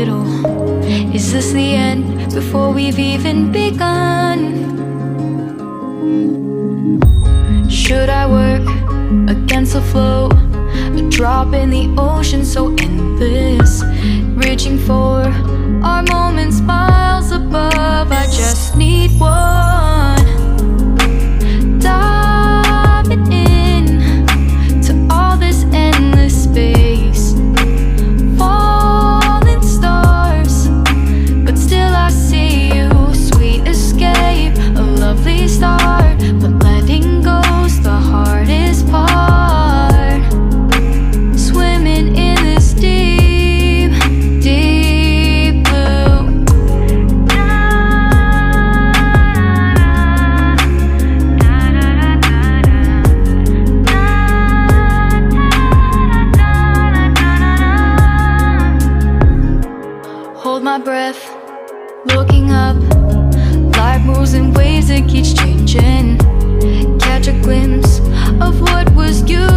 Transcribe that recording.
little. Is this the end before we've even begun? Should I work against the flow? A drop in the ocean so endless, reaching for our moments miles above. I just need one, diving in to all this endless space, falling stars, but still I see you. Sweet escape, a lovely start, but letting go's the hardest part. Swimming in this deep, deep blue. Hold my breath, looking up. Life moves in waves, it keeps changing. Catch a glimpse of what was you.